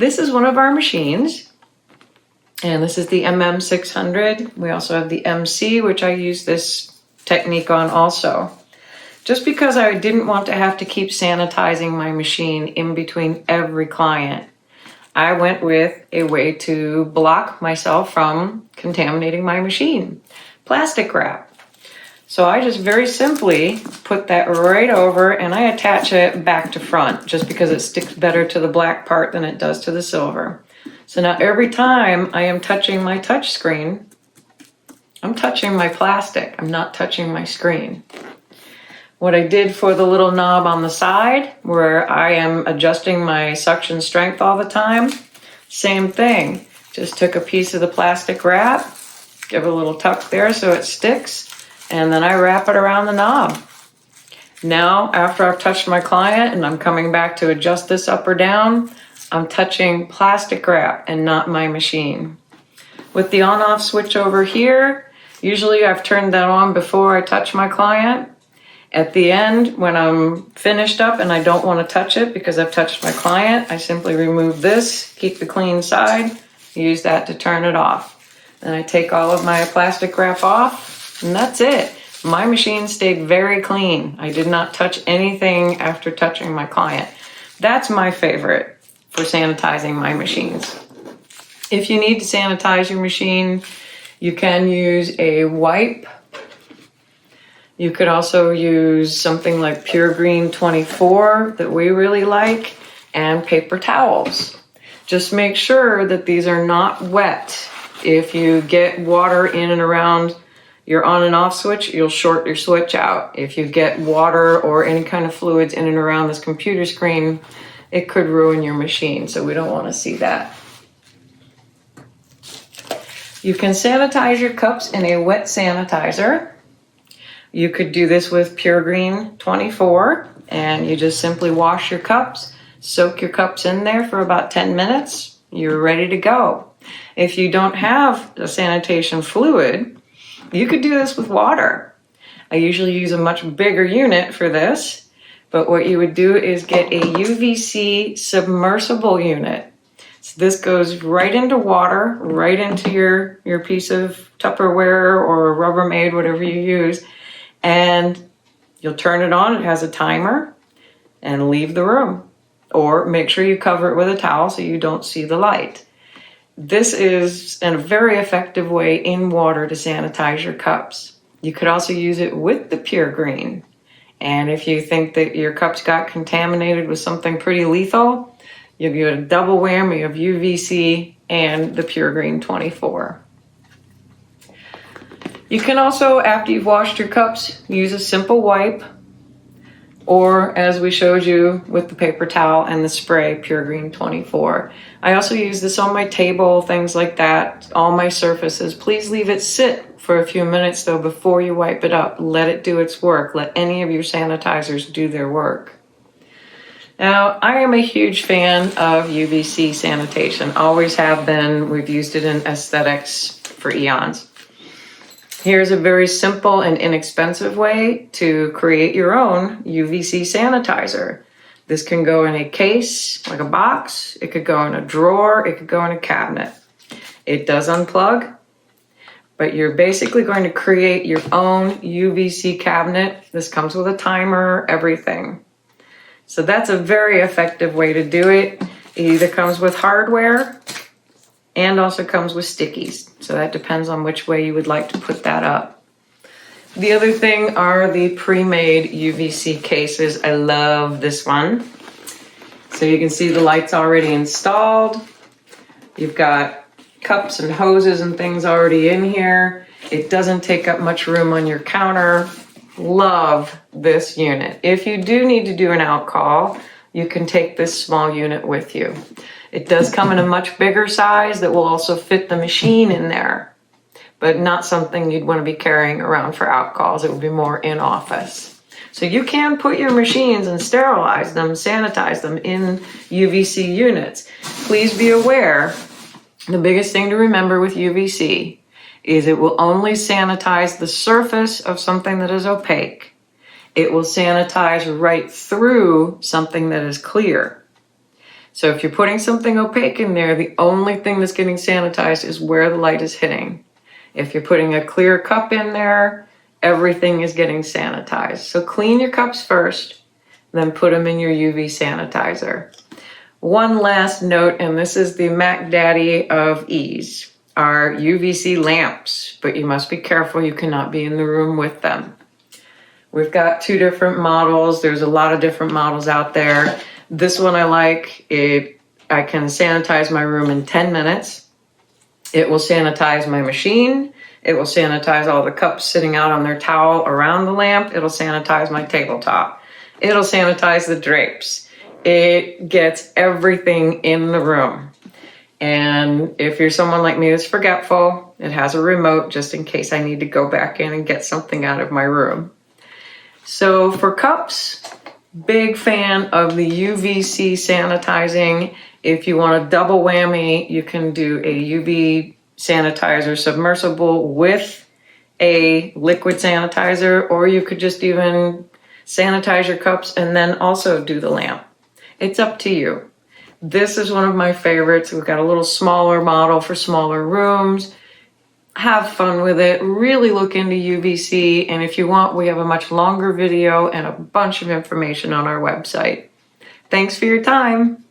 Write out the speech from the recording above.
This is one of our machines, and this is the MM600. We also have the MC, which I use this technique on also. Just because I didn't want to have to keep sanitizing my machine in between every client, I went with a way to block myself from contaminating my machine. Plastic wrap. So I just very simply put that right over and I attach it back to front just because it sticks better to the black part than it does to the silver. So now every time I am touching my touch screen, I'm touching my plastic. I'm not touching my screen. What I did for the little knob on the side where I am adjusting my suction strength all the time, same thing. Just took a piece of the plastic wrap, give it a little tuck there so it sticks, and then I wrap it around the knob. Now, after I've touched my client and I'm coming back to adjust this up or down, I'm touching plastic wrap and not my machine. With the on-off switch over here, usually I've turned that on before I touch my client. At the end, when I'm finished up and I don't want to touch it because I've touched my client, I simply remove this, keep the clean side, use that to turn it off. Then I take all of my plastic wrap off, and that's it. My machine stayed very clean. I did not touch anything after touching my client. That's my favorite for sanitizing my machines. If you need to sanitize your machine, you can use a wipe. You could also use something like Pure Green 24 that we really like, and paper towels. Just make sure that these are not wet. If you get water in and around your on and off switch, you'll short your switch out. If you get water or any kind of fluids in and around this computer screen, it could ruin your machine, so we don't want to see that. You can sanitize your cups in a wet sanitizer. You could do this with Pure Green 24, and you just simply wash your cups, soak your cups in there for about 10 minutes, you're ready to go. If you don't have a sanitation fluid, you could do this with water. I usually use a much bigger unit for this, but what you would do is get a UVC submersible unit. So this goes right into water, right into your piece of Tupperware or Rubbermaid, whatever you use, and you'll turn it on. It has a timer, and leave the room. Or make sure you cover it with a towel so you don't see the light. This is a very effective way in water to sanitize your cups. You could also use it with the Pure Green. And if you think that your cups got contaminated with something pretty lethal, you'll get a double whammy of UVC and the Pure Green 24. You can also, after you've washed your cups, use a simple wipe, or as we showed you with the paper towel and the spray, Pure Green 24. I also use this on my table, things like that, all my surfaces. Please leave it sit for a few minutes though before you wipe it up. Let it do its work. Let any of your sanitizers do their work. Now, I am a huge fan of UVC sanitation. Always have been. We've used it in aesthetics for eons. Here's a very simple and inexpensive way to create your own UVC sanitizer. This can go in a case, like a box. It could go in a drawer. It could go in a cabinet. It does unplug, but you're basically going to create your own UVC cabinet. This comes with a timer, everything. So that's a very effective way to do it. It either comes with hardware and also comes with stickies. So that depends on which way you would like to put that up. The other thing are the pre-made UVC cases. I love this one. So you can see the light's already installed. You've got cups and hoses and things already in here. It doesn't take up much room on your counter. Love this unit. If you do need to do an out call, you can take this small unit with you. It does come in a much bigger size that will also fit the machine in there, but not something you'd want to be carrying around for out calls. It would be more in office. So you can put your machines and sterilize them, sanitize them in UVC units. Please be aware, the biggest thing to remember with UVC is it will only sanitize the surface of something that is opaque. It will sanitize right through something that is clear. So if you're putting something opaque in there, the only thing that's getting sanitized is where the light is hitting. If you're putting a clear cup in there, everything is getting sanitized. So clean your cups first, then put them in your UV sanitizer. One last note, and this is the Mac Daddy of ease, are UVC lamps, but you must be careful. You cannot be in the room with them. We've got 2 different models. There's a lot of different models out there. This one I like. I can sanitize my room in 10 minutes. It will sanitize my machine. It will sanitize all the cups sitting out on their towel around the lamp. It'll sanitize my tabletop. It'll sanitize the drapes. It gets everything in the room. And if you're someone like me that's forgetful, it has a remote just in case I need to go back in and get something out of my room. So for cups, big fan of the UVC sanitizing. If you want a double whammy, you can do a UV sanitizer submersible with a liquid sanitizer, or you could just even sanitize your cups and then also do the lamp. It's up to you. This is one of my favorites. We've got a little smaller model for smaller rooms. Have fun with it. Really look into UVC. And if you want, we have a much longer video and a bunch of information on our website. Thanks for your time.